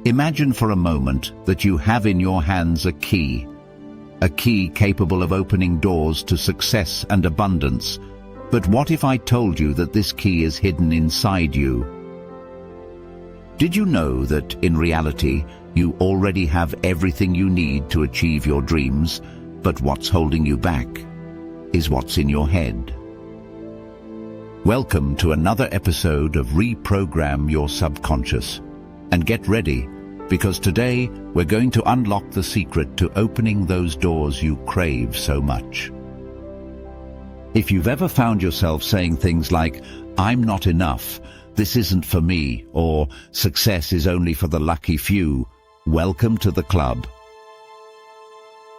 Imagine for a moment that you have in your hands a key capable of opening doors to success and abundance. But what if I told you that this key is hidden inside you? Did you know that, in reality, you already have everything you need to achieve your dreams, but what's holding you back is what's in your head? Welcome to another episode of Reprogram Your Subconscious. And get ready, because today we're going to unlock the secret to opening those doors you crave so much. If you've ever found yourself saying things like, "I'm not enough," "This isn't for me," or "Success is only for the lucky few," welcome to the club.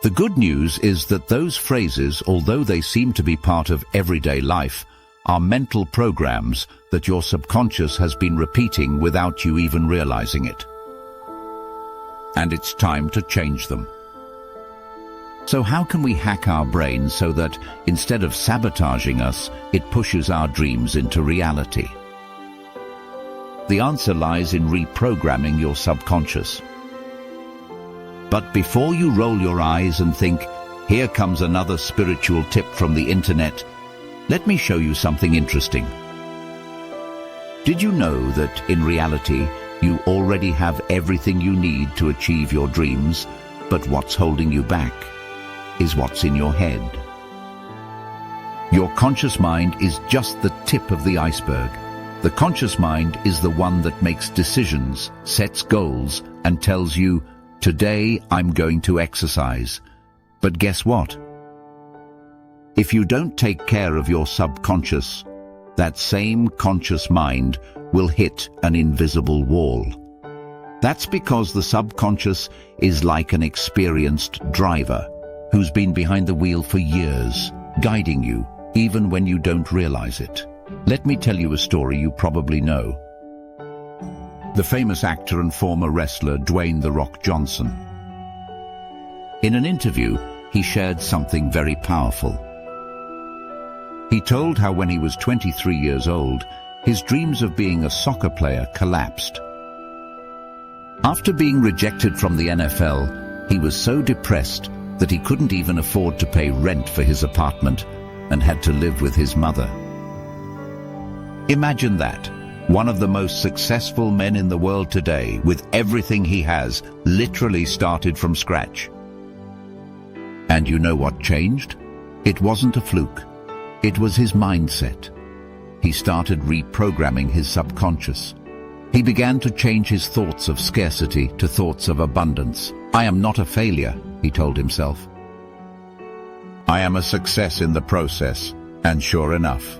The good news is that those phrases, although they seem to be part of everyday life, are mental programs that your subconscious has been repeating without you even realizing it. And it's time to change them. So how can we hack our brain so that, instead of sabotaging us, it pushes our dreams into reality? The answer lies in reprogramming your subconscious. But before you roll your eyes and think, "Here comes another spiritual tip from the internet," let me show you something interesting. Did you know that, in reality, you already have everything you need to achieve your dreams, but what's holding you back is what's in your head? Your conscious mind is just the tip of the iceberg. The conscious mind is the one that makes decisions, sets goals, and tells you, "Today I'm going to exercise." But guess what? If you don't take care of your subconscious, that same conscious mind will hit an invisible wall. That's because the subconscious is like an experienced driver who's been behind the wheel for years, guiding you, even when you don't realize it. Let me tell you a story you probably know. The famous actor and former wrestler Dwayne "The Rock" Johnson. In an interview, he shared something very powerful. He told how when he was 23 years old, his dreams of being a soccer player collapsed. After being rejected from the NFL, he was so depressed that he couldn't even afford to pay rent for his apartment and had to live with his mother. Imagine that. One of the most successful men in the world today, with everything he has, literally started from scratch. And you know what changed? It wasn't a fluke. It was his mindset. He started reprogramming his subconscious. He began to change his thoughts of scarcity to thoughts of abundance. "I am not a failure," he told himself. "I am a success in the process." And sure enough,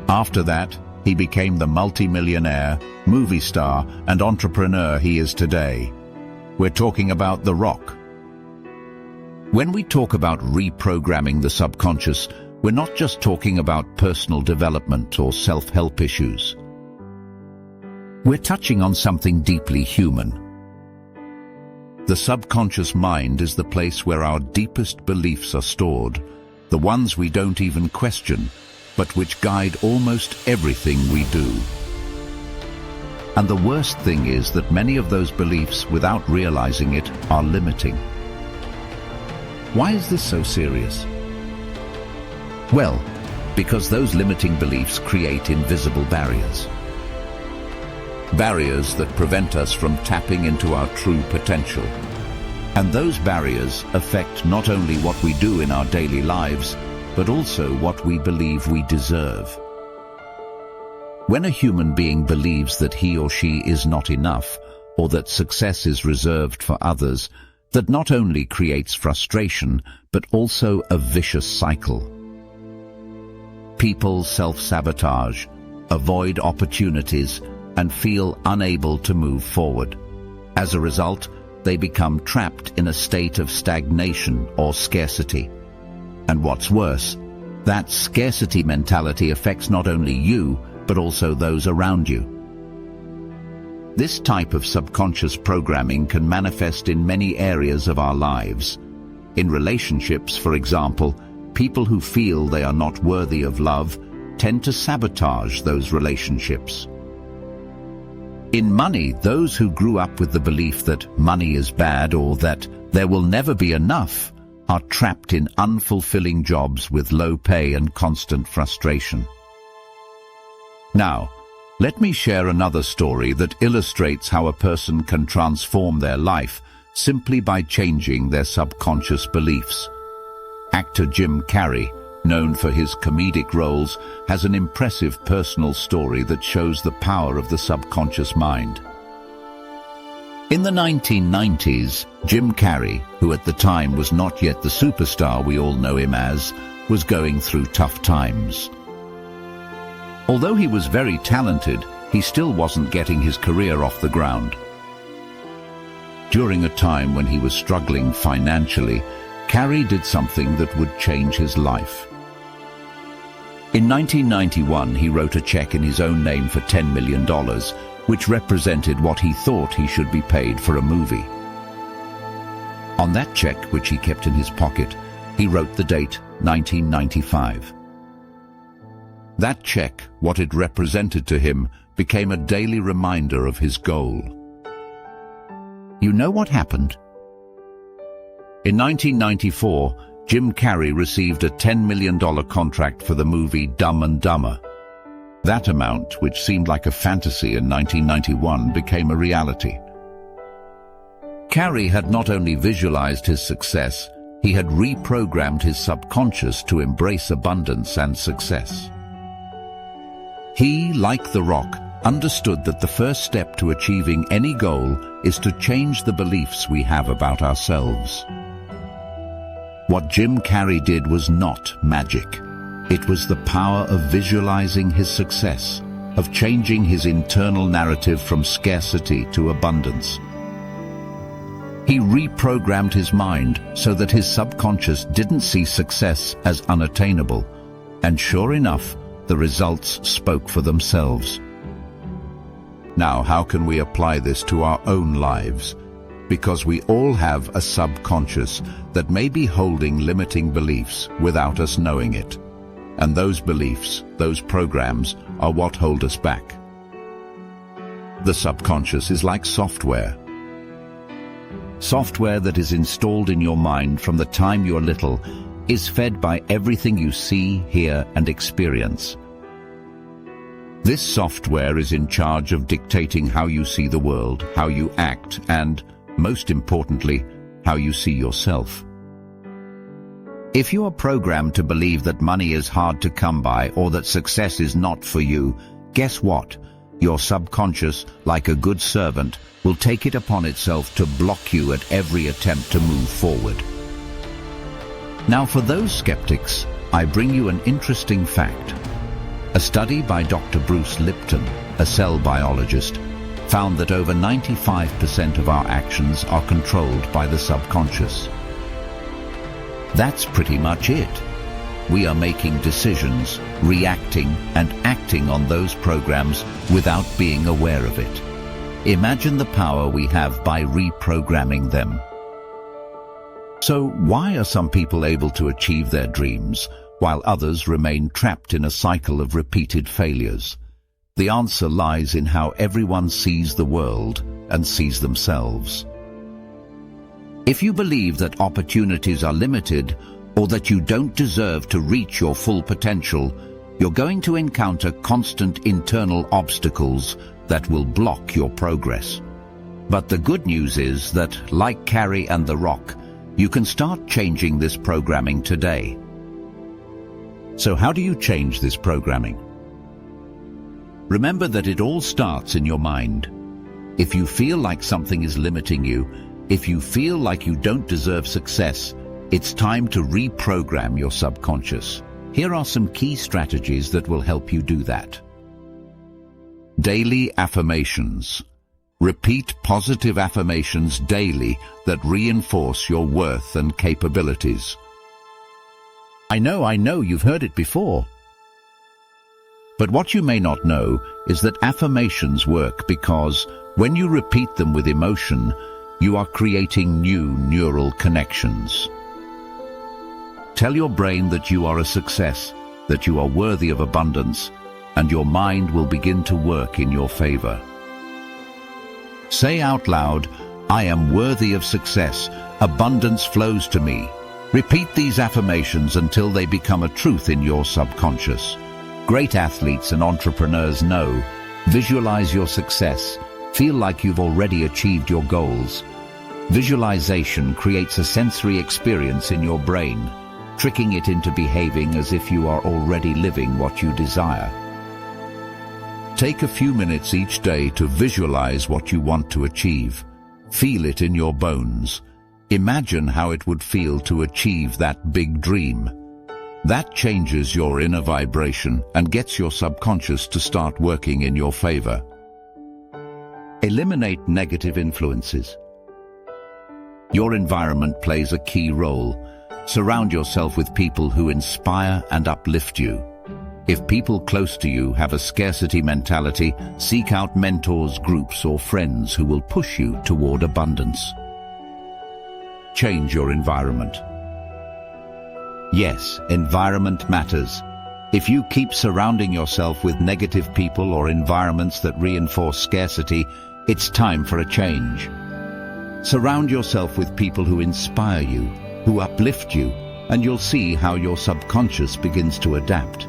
after that, he became the multi-millionaire, movie star, and entrepreneur he is today. We're talking about The Rock. When we talk about reprogramming the subconscious, we're not just talking about personal development or self-help issues. We're touching on something deeply human. The subconscious mind is the place where our deepest beliefs are stored, the ones we don't even question, but which guide almost everything we do. And the worst thing is that many of those beliefs, without realizing it, are limiting. Why is this so serious? Well, because those limiting beliefs create invisible barriers. Barriers that prevent us from tapping into our true potential. And those barriers affect not only what we do in our daily lives, but also what we believe we deserve. When a human being believes that he or she is not enough, or that success is reserved for others, that not only creates frustration, but also a vicious cycle. People self-sabotage, avoid opportunities, and feel unable to move forward. As a result, they become trapped in a state of stagnation or scarcity. And what's worse, that scarcity mentality affects not only you, but also those around you. This type of subconscious programming can manifest in many areas of our lives. In relationships, for example, people who feel they are not worthy of love tend to sabotage those relationships. In money, those who grew up with the belief that money is bad or that there will never be enough are trapped in unfulfilling jobs with low pay and constant frustration. Now, let me share another story that illustrates how a person can transform their life simply by changing their subconscious beliefs. Actor Jim Carrey, known for his comedic roles, has an impressive personal story that shows the power of the subconscious mind. In the 1990s, Jim Carrey, who at the time was not yet the superstar we all know him as, was going through tough times. Although he was very talented, he still wasn't getting his career off the ground. During a time when he was struggling financially, Carrey did something that would change his life. In 1991, he wrote a check in his own name for $10 million, which represented what he thought he should be paid for a movie. On that check, which he kept in his pocket, he wrote the date 1995. That check, what it represented to him, became a daily reminder of his goal. You know what happened? In 1994, Jim Carrey received a $10 million contract for the movie Dumb and Dumber. That amount, which seemed like a fantasy in 1991, became a reality. Carrey had not only visualized his success, he had reprogrammed his subconscious to embrace abundance and success. He, like The Rock, understood that the first step to achieving any goal is to change the beliefs we have about ourselves. What Jim Carrey did was not magic. It was the power of visualizing his success, of changing his internal narrative from scarcity to abundance. He reprogrammed his mind so that his subconscious didn't see success as unattainable, and sure enough, the results spoke for themselves. Now, how can we apply this to our own lives? Because we all have a subconscious that may be holding limiting beliefs without us knowing it. And those beliefs, those programs, are what hold us back. The subconscious is like software. Software that is installed in your mind from the time you're little is fed by everything you see, hear, and experience. This software is in charge of dictating how you see the world, how you act, and, most importantly, how you see yourself. If you are programmed to believe that money is hard to come by or that success is not for you, guess what? Your subconscious, like a good servant, will take it upon itself to block you at every attempt to move forward. Now, for those skeptics, I bring you an interesting fact. A study by Dr. Bruce Lipton, a cell biologist, found that over 95% of our actions are controlled by the subconscious. That's pretty much it. We are making decisions, reacting and acting on those programs without being aware of it. Imagine the power we have by reprogramming them. So why are some people able to achieve their dreams, while others remain trapped in a cycle of repeated failures? The answer lies in how everyone sees the world and sees themselves. If you believe that opportunities are limited or that you don't deserve to reach your full potential, you're going to encounter constant internal obstacles that will block your progress. But the good news is that, like Carrey and The Rock, you can start changing this programming today. So how do you change this programming? Remember that it all starts in your mind. If you feel like something is limiting you, if you feel like you don't deserve success, it's time to reprogram your subconscious. Here are some key strategies that will help you do that. Daily affirmations. Repeat positive affirmations daily that reinforce your worth and capabilities. I know, you've heard it before. But what you may not know is that affirmations work because when you repeat them with emotion, you are creating new neural connections. Tell your brain that you are a success, that you are worthy of abundance, and your mind will begin to work in your favor. Say out loud, "I am worthy of success. Abundance flows to me." Repeat these affirmations until they become a truth in your subconscious. Great athletes and entrepreneurs know, visualize your success. Feel like you've already achieved your goals. Visualization creates a sensory experience in your brain, tricking it into behaving as if you are already living what you desire. Take a few minutes each day to visualize what you want to achieve. Feel it in your bones. Imagine how it would feel to achieve that big dream. That changes your inner vibration and gets your subconscious to start working in your favor. Eliminate negative influences. Your environment plays a key role. Surround yourself with people who inspire and uplift you. If people close to you have a scarcity mentality, seek out mentors, groups, or friends who will push you toward abundance. Change your environment. Yes, environment matters. If you keep surrounding yourself with negative people or environments that reinforce scarcity, it's time for a change. Surround yourself with people who inspire you, who uplift you, and you'll see how your subconscious begins to adapt.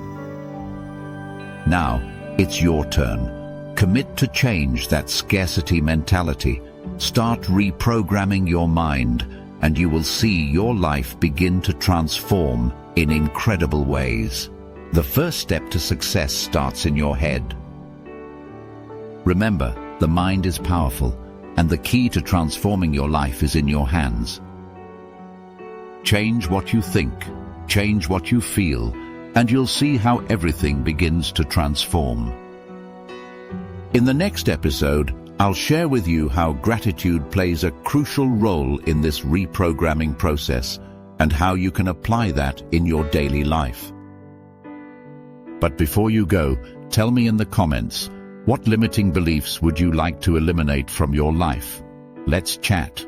Now, it's your turn. Commit to change that scarcity mentality. Start reprogramming your mind, and you will see your life begin to transform in incredible ways. The first step to success starts in your head. Remember, the mind is powerful, and the key to transforming your life is in your hands. Change what you think, change what you feel, and you'll see how everything begins to transform. In the next episode, I'll share with you how gratitude plays a crucial role in this reprogramming process and how you can apply that in your daily life. But before you go, tell me in the comments, what limiting beliefs would you like to eliminate from your life? Let's chat.